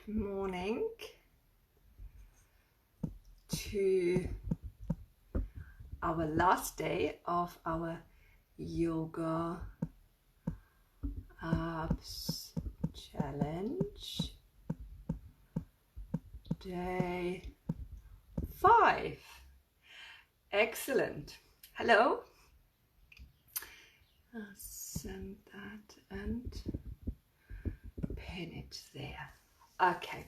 Good morning to our last day of our yoga abs challenge, day 5. Excellent. Hello. I'll send that and pin it there. Okay,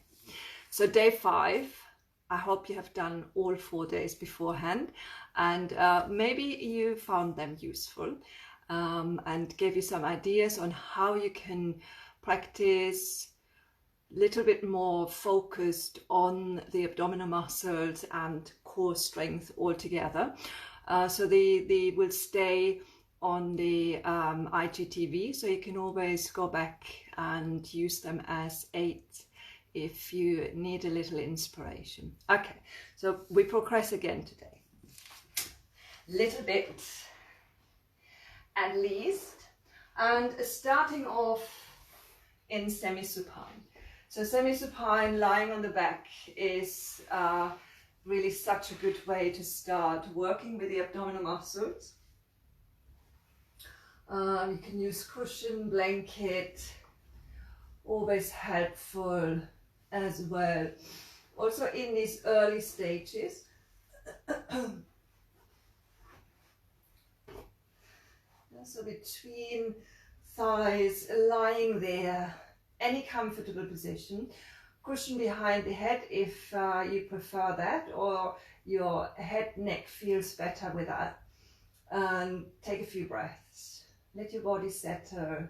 so day 5. I hope you have done all 4 days beforehand, and maybe you found them useful and gave you some ideas on how you can practice a little bit more focused on the abdominal muscles and core strength altogether. So they will stay on the IGTV, so you can always go back and use them as aids if you need a little inspiration. Okay, so we progress again today. Little bit at least, and starting off in semi-supine. So semi-supine, lying on the back, is really such a good way to start working with the abdominal muscles. You can use cushion, blanket, always helpful as well. Also in these early stages. So between thighs, lying there, any comfortable position. Cushion behind the head if you prefer that, or your head neck feels better with that. And take a few breaths. Let your body settle.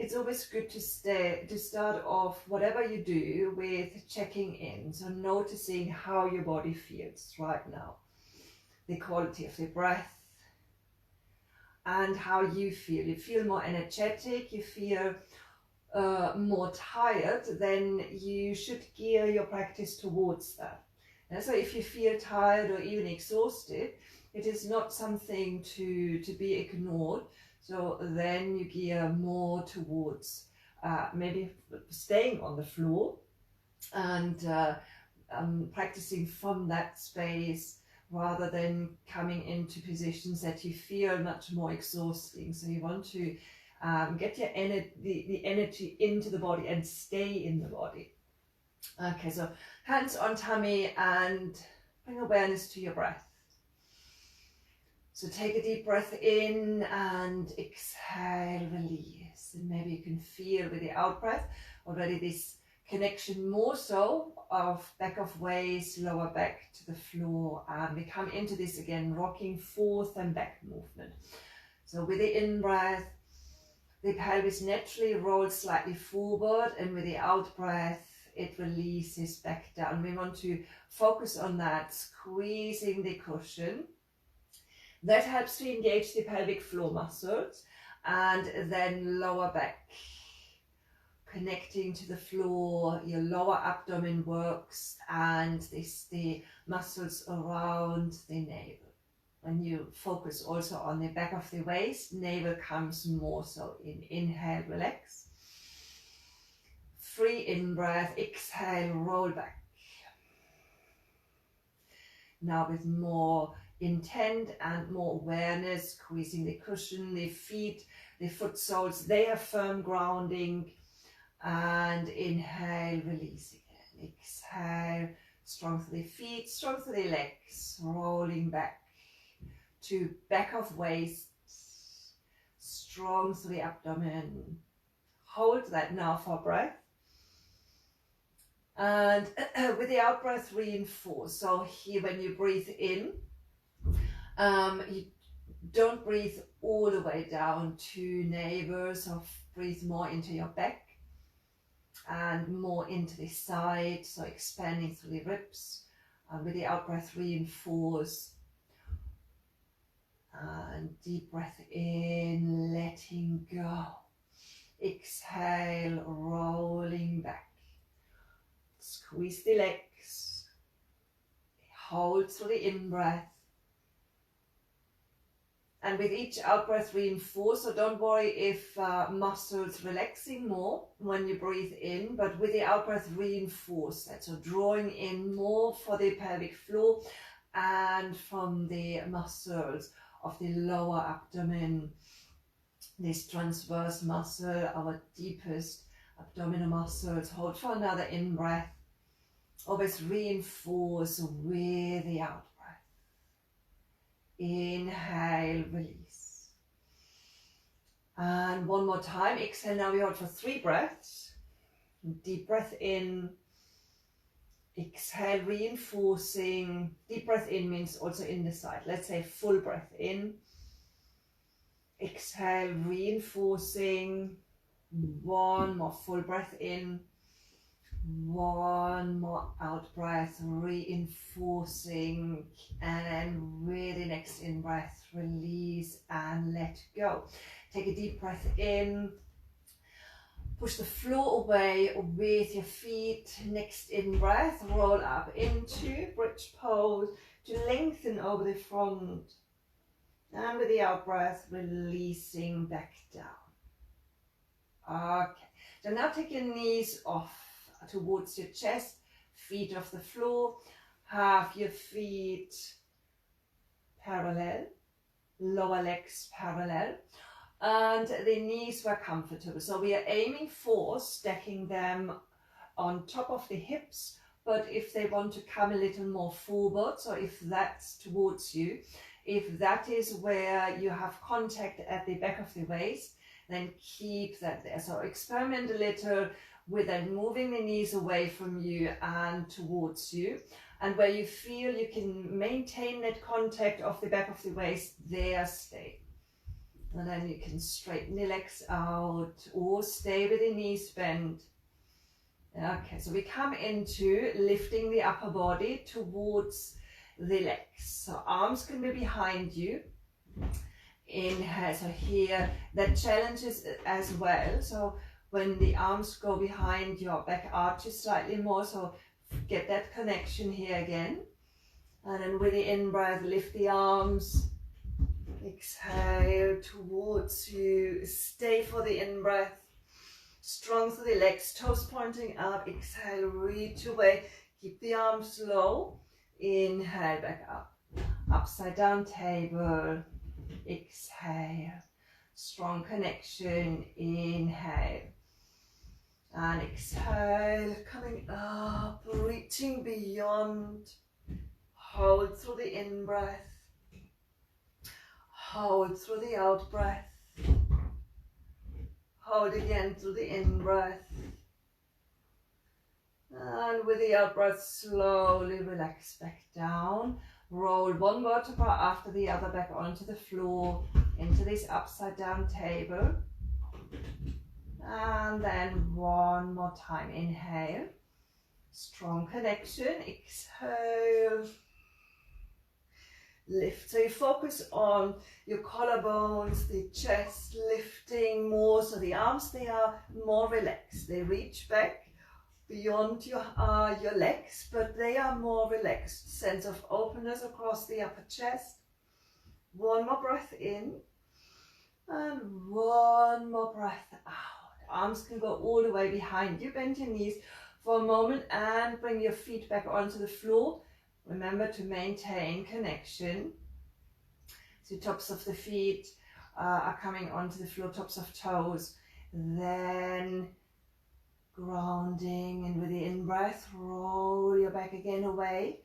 It's always good to start off whatever you do with checking in, so noticing how your body feels right now, the quality of the breath, and how you feel. You feel more energetic, you feel more tired, then you should gear your practice towards that. And so if you feel tired or even exhausted, it is not something to be ignored. So then you gear more towards maybe staying on the floor and practicing from that space, rather than coming into positions that you feel much more exhausting. So you want to get your the energy into the body and stay in the body. Okay, so hands on tummy and bring awareness to your breath. So take a deep breath in and exhale, release. And maybe you can feel with the out breath already this connection more so of back of waist, lower back to the floor. And we come into this again, rocking forth and back movement. So with the in breath, the pelvis naturally rolls slightly forward, and with the out breath, it releases back down. We want to focus on that, squeezing the cushion. That helps to engage the pelvic floor muscles, and then lower back, connecting to the floor. Your lower abdomen works, and the muscles around the navel. When you focus also on the back of the waist, navel comes more so in. Inhale, relax. Free in breath, exhale, roll back. Now with more intent and more awareness, squeezing the cushion, the feet, the foot soles, they have firm grounding. And inhale, release again. Exhale, strong through the feet, strong through the legs, rolling back to back of waist, strong through the abdomen. Hold that now for breath. And with the out breath, reinforce. So here when you breathe in, you don't breathe all the way down to navel, so breathe more into your back and more into the side, so expanding through the ribs. With the out breath, reinforce. And deep breath in, letting go. Exhale, rolling back. Squeeze the legs. Hold through the in breath. And with each out breath, reinforce. So don't worry if muscles relaxing more when you breathe in, but with the out breath, reinforce that. So drawing in more for the pelvic floor and from the muscles of the lower abdomen, this transverse muscle, our deepest abdominal muscles. Hold for another in breath. Always reinforce with the out breath. Inhale, release. And one more time. Exhale. Now we hold for 3 breaths. Deep breath in. Exhale, reinforcing. Deep breath in means also in the side. Let's say full breath in. Exhale, reinforcing. One more full breath in. One more out breath, reinforcing. And then with the next in breath, release and let go. Take a deep breath in. Push the floor away with your feet. Next in breath, roll up into bridge pose to lengthen over the front. And with the out breath, releasing back down. Okay, so now take your knees off towards your chest, feet off the floor. Have your feet parallel, lower legs parallel. And the knees were comfortable. So we are aiming for stacking them on top of the hips, but if they want to come a little more forward, so if that's towards you, if that is where you have contact at the back of the waist, then keep that there. So experiment a little with then moving the knees away from you and towards you. And where you feel you can maintain that contact of the back of the waist, there stay. And then you can straighten the legs out or stay with the knees bent. Okay, so we come into lifting the upper body towards the legs. So arms can be behind you. Inhale, so here that challenges as well. So when the arms go behind, your back arches slightly more, so get that connection here again. And then with the in-breath, lift the arms. Exhale towards you. Stay for the in-breath. Strong through the legs, toes pointing up. Exhale, reach away. Keep the arms low. Inhale, back up. Upside down table. Exhale. Strong connection. Inhale. And exhale, coming up, reaching beyond. Hold through the in-breath. Hold through the out-breath. Hold again through the in-breath. And with the out-breath, slowly relax back down. Roll one vertebra after the other back onto the floor, into this upside down table. And then one more time. Inhale. Strong connection. Exhale. Lift. So you focus on your collarbones, the chest lifting more. So the arms, they are more relaxed. They reach back beyond your legs, but they are more relaxed. Sense of openness across the upper chest. One more breath in. And one more breath out. Arms can go all the way behind you. Bend your knees for a moment and bring your feet back onto the floor. Remember to maintain connection. So tops of the feet are coming onto the floor, tops of toes. Then grounding, and with the in-breath, roll your back again away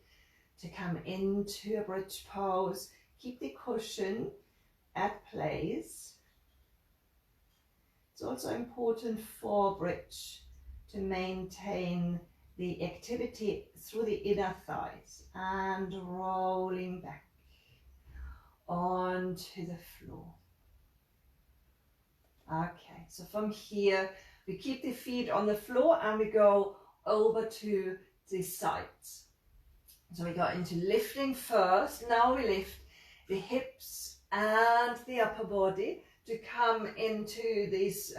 to come into a bridge pose. Keep the cushion at place. It's also important for bridge to maintain the activity through the inner thighs and rolling back onto the floor. Okay, so from here we keep the feet on the floor and we go over to the sides. So we go into lifting first. Now we lift the hips and the upper body to come into these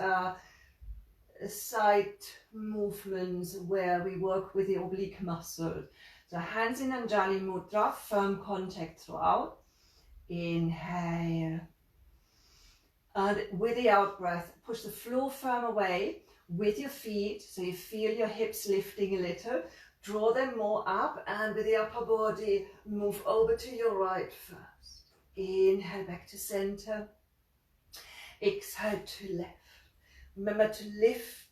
side movements where we work with the oblique muscle. So hands in Anjali Mudra, firm contact throughout. Inhale. And with the out breath, push the floor firm away with your feet, so you feel your hips lifting a little. Draw them more up, and with the upper body, move over to your right first. Inhale back to center. Exhale to left. Remember to lift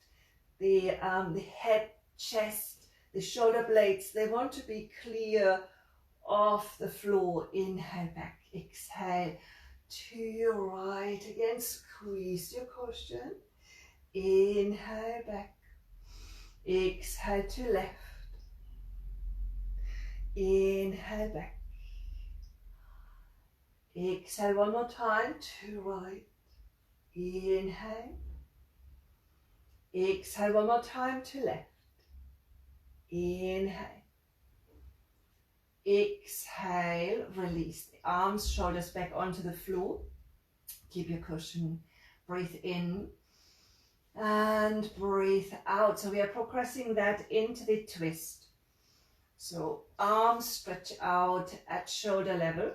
the head, chest, the shoulder blades. They want to be clear off the floor. Inhale back. Exhale to your right. Again, squeeze your cushion. Inhale back. Exhale to left. Inhale back. Exhale one more time to right. Inhale. Exhale one more time to left. Inhale. Exhale, release the arms, shoulders back onto the floor. Keep your cushion. Breathe in and breathe out. So we are progressing that into the twist. So arms stretch out at shoulder level.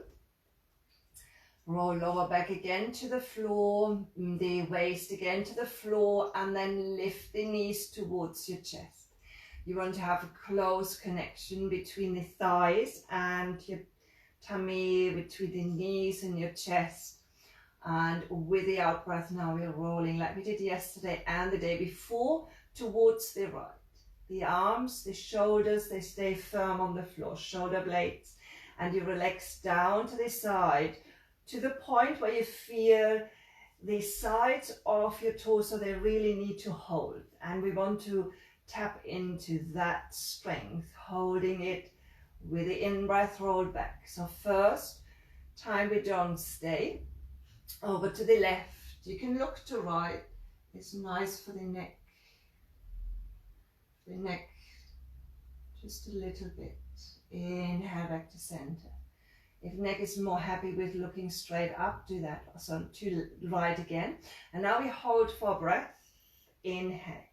Roll lower back again to the floor, the waist again to the floor, and then lift the knees towards your chest. You want to have a close connection between the thighs and your tummy, between the knees and your chest. And with the out breath now we're rolling like we did yesterday and the day before towards the right. The arms, the shoulders, they stay firm on the floor, shoulder blades, and you relax down to the side to the point where you feel the sides of your torso, they really need to hold. And we want to tap into that strength, holding it with the in-breath, roll back. So first time we don't stay, over to the left. You can look to right. It's nice for the neck. The neck, just a little bit. Inhale back to center. If neck is more happy with looking straight up, do that. So to right again. And now we hold for breath. Inhale.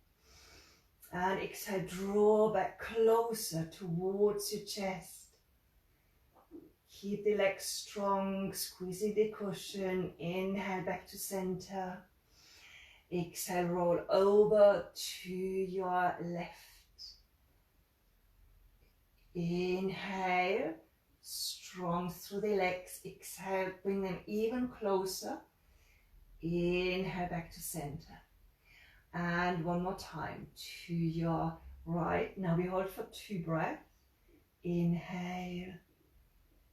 And exhale, draw back closer towards your chest. Keep the legs strong, squeezing the cushion. Inhale back to center. Exhale, roll over to your left. Inhale, strong through the legs. Exhale, bring them even closer. Inhale back to center. And one more time to your right. Now we hold for 2 breaths. Inhale.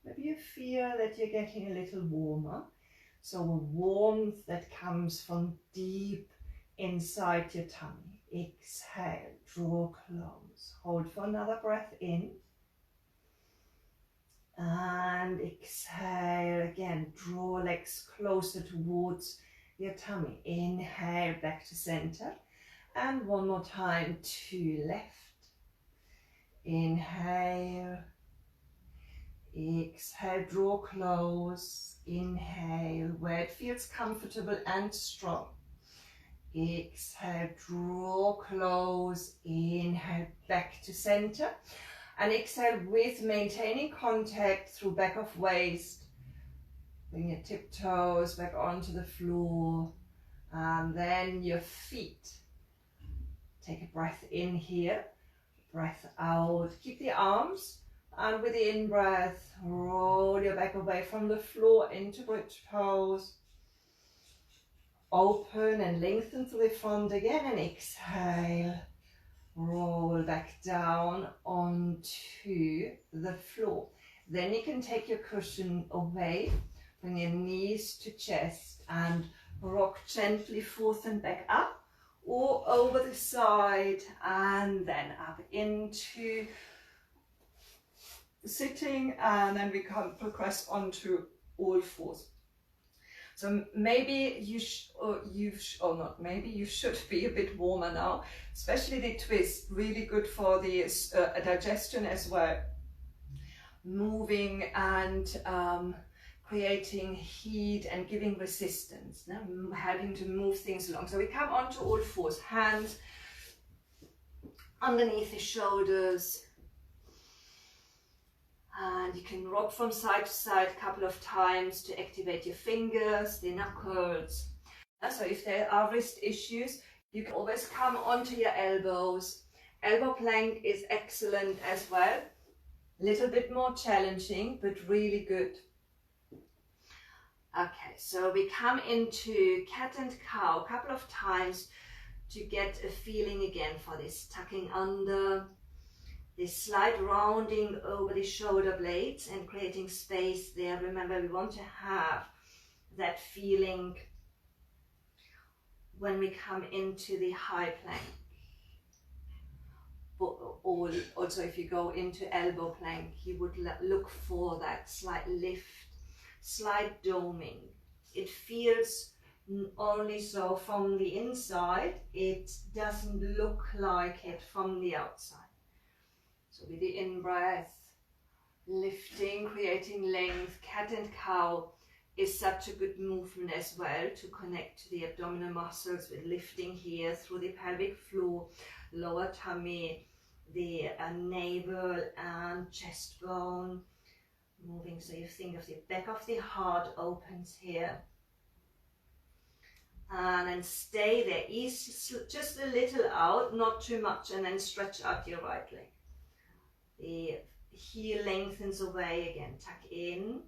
Maybe you feel that you're getting a little warmer. So a warmth that comes from deep inside your tummy. Exhale, draw close. Hold for another breath in. And exhale again, draw legs closer towards your tummy. Inhale back to center. And one more time to left. Inhale. Exhale, draw close. Inhale, where it feels comfortable and strong. Exhale, draw close. Inhale, back to center. And exhale with maintaining contact through back of waist. Bring your tiptoes back onto the floor. And then your feet. Take a breath in here. Breath out. Keep the arms. And with the in-breath, roll your back away from the floor into bridge pose. Open and lengthen to the front again, and exhale. Roll back down onto the floor. Then you can take your cushion away, bring your knees to chest and rock gently forth and back up, or over the side and then up into sitting, and then we can progress onto all fours. So maybe you should be a bit warmer now, especially the twist, really good for the digestion as well. Moving and creating heat and giving resistance, having to move things along. So we come onto all fours, hands underneath the shoulders. And you can rock from side to side a couple of times to activate your fingers, the knuckles. So if there are wrist issues, you can always come onto your elbows. Elbow plank is excellent as well. A little bit more challenging, but really good. Okay, so we come into cat and cow a couple of times to get a feeling again for this tucking under, this slight rounding over the shoulder blades and creating space there. Remember, we want to have that feeling when we come into the high plank. Also, if you go into elbow plank, you would look for that slight lift, slight doming. It feels only so from the inside, it doesn't look like it from the outside. So with the in-breath, lifting, creating length, cat and cow is such a good movement as well to connect to the abdominal muscles with lifting here through the pelvic floor, lower tummy, the navel and chest bone, moving so you think of the back of the heart opens here. And then stay there, ease just a little out, not too much, and then stretch out your right leg. The heel lengthens away again, tuck in,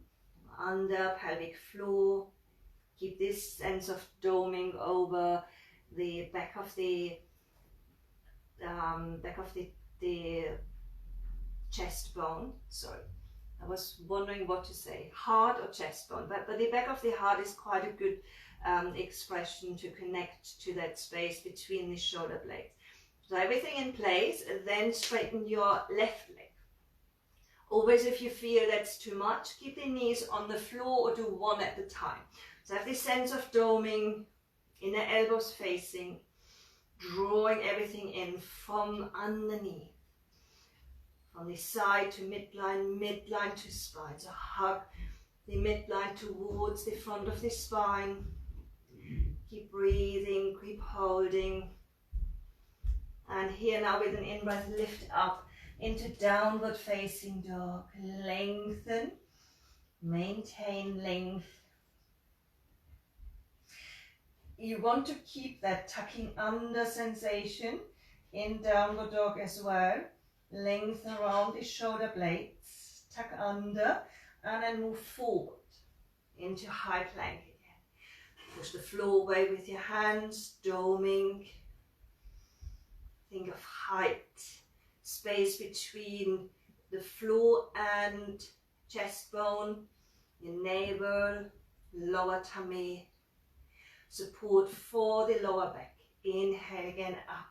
under, pelvic floor. Keep this sense of doming over the back of the chest bone. Sorry, I was wondering what to say, heart or chest bone, but the back of the heart is quite a good expression to connect to that space between the shoulder blades. So everything in place, then straighten your left leg. Always, if you feel that's too much, keep the knees on the floor or do one at a time. So have this sense of doming, inner elbows facing, drawing everything in from underneath, from the side to midline, midline to spine. So hug the midline towards the front of the spine. Keep breathing, keep holding. And here now with an in-breath, lift up into downward facing dog. Lengthen, maintain length. You want to keep that tucking under sensation in downward dog as well. Lengthen around the shoulder blades, tuck under, and then move forward into high plank again. Push the floor away with your hands, doming. Think of height, space between the floor and chest bone, your navel, lower tummy, support for the lower back. Inhale again up,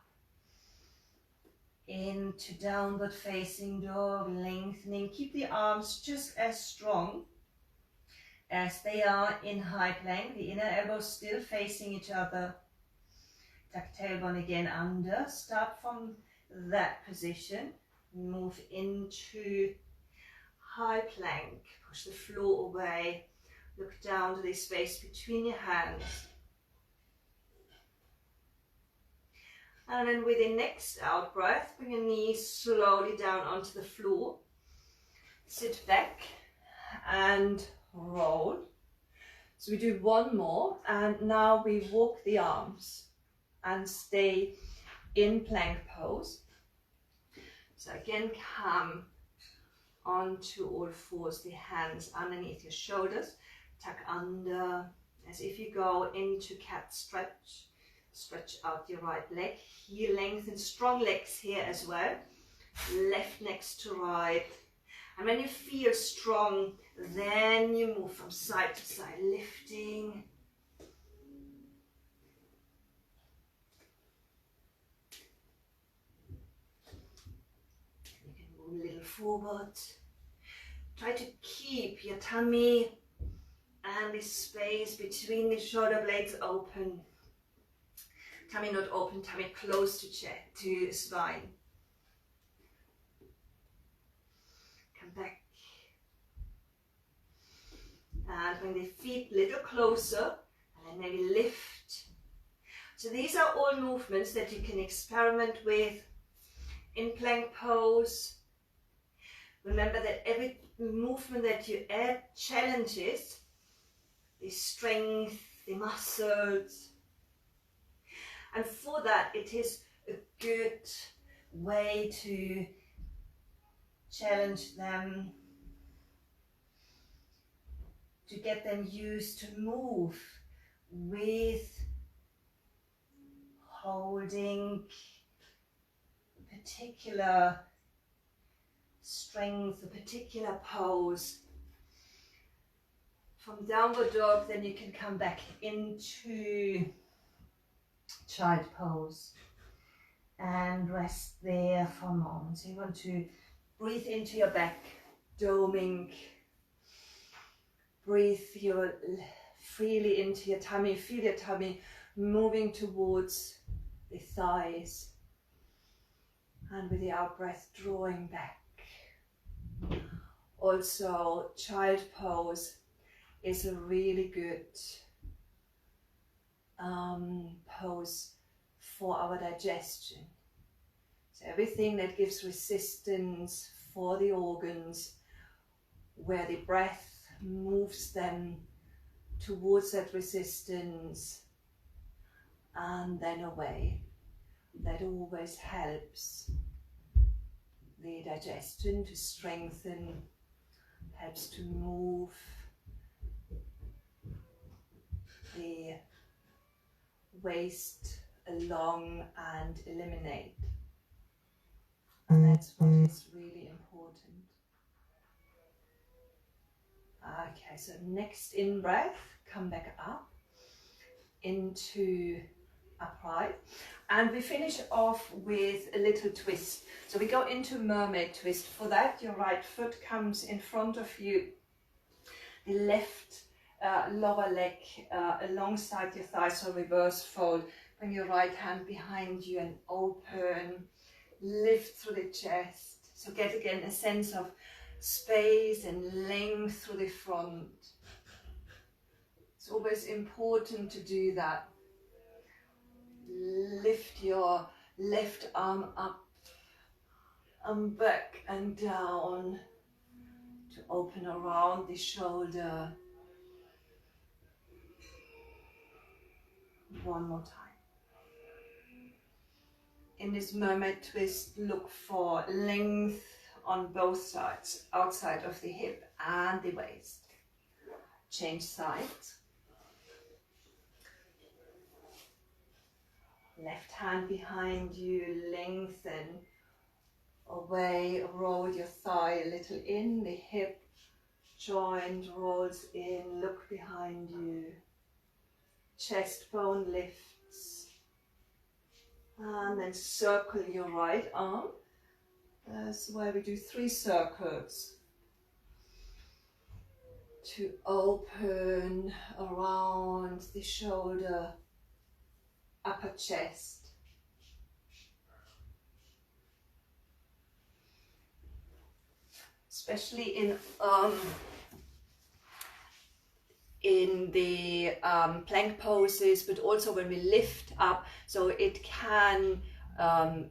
into downward facing dog, lengthening. Keep the arms just as strong as they are in high plank, the inner elbows still facing each other. Tuck tailbone again under, start from that position, move into high plank, push the floor away, look down to the space between your hands. And then with the next out breath, bring your knees slowly down onto the floor, sit back and roll. So we do one more, and now we walk the arms and stay in plank pose. So again, come onto all fours, the hands underneath your shoulders, tuck under, as if you go into cat stretch. Stretch out your right leg, heel lengthen, strong legs here as well, left next to right. And when you feel strong, then you move from side to side, lifting. You can move a little forward. Try to keep your tummy and the space between the shoulder blades open. Tummy not open, tummy close to chest, to spine. Come back. And bring the feet a little closer, and then maybe lift. So these are all movements that you can experiment with in plank pose. Remember that every movement that you add challenges the strength, the muscles. And for that, it is a good way to challenge them, to get them used to move with holding a particular strength, a particular pose. From downward dog, then you can come back into child pose and rest there for a moment. So you want to breathe into your back, doming. Breathe freely into your tummy. Feel your tummy moving towards the thighs. And with the out breath, drawing back. Also, child pose is a really good pose for our digestion. So everything that gives resistance for the organs, where the breath moves them towards that resistance and then away. That always helps the digestion to strengthen, helps to move the waste along and eliminate. And that's what is really important. Okay, so next in breath, come back up into upright. And we finish off with a little twist. So we go into mermaid twist. For that, your right foot comes in front of you. The left lower leg alongside your thigh, so reverse fold. Bring your right hand behind you and open. Lift through the chest. So get again a sense of space and length through the front. It's always important to do that. Lift your left arm up and back and down to open around the shoulder. One more time. In this mermaid twist, look for length on both sides, outside of the hip and the waist. Change sides. Left hand behind you, lengthen away, roll your thigh a little in, the hip joint rolls in, look behind you. Chest bone lifts. And then circle your right arm. That's why we do 3 circles. To open around the shoulder, upper chest. Especially in the plank poses, but also when we lift up, so it can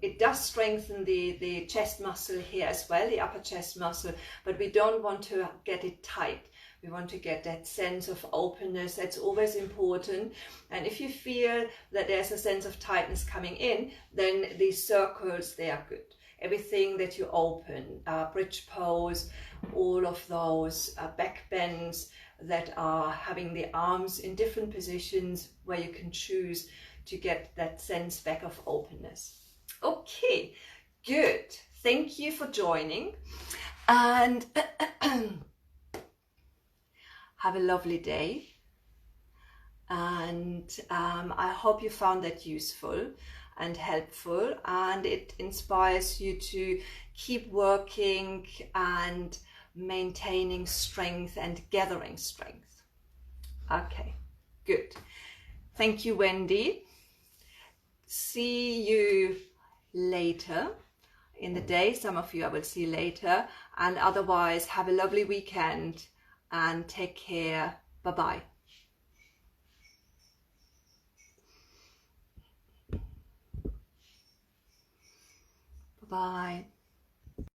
it does strengthen the chest muscle here as well, the upper chest muscle, but we don't want to get it tight. We want to get that sense of openness. That's always important. And if you feel that there's a sense of tightness coming in, then these circles, they are good. Everything that you open, bridge pose, all of those back bends that are having the arms in different positions where you can choose to get that sense back of openness. Okay, good. Thank you for joining, and have a lovely day. And I hope you found that useful and helpful, and it inspires you to keep working and maintaining strength and gathering strength. Okay, good. Thank you, Wendy. See you later in the day. Some of you I will see later, and otherwise have a lovely weekend and take care. Bye-bye. Bye.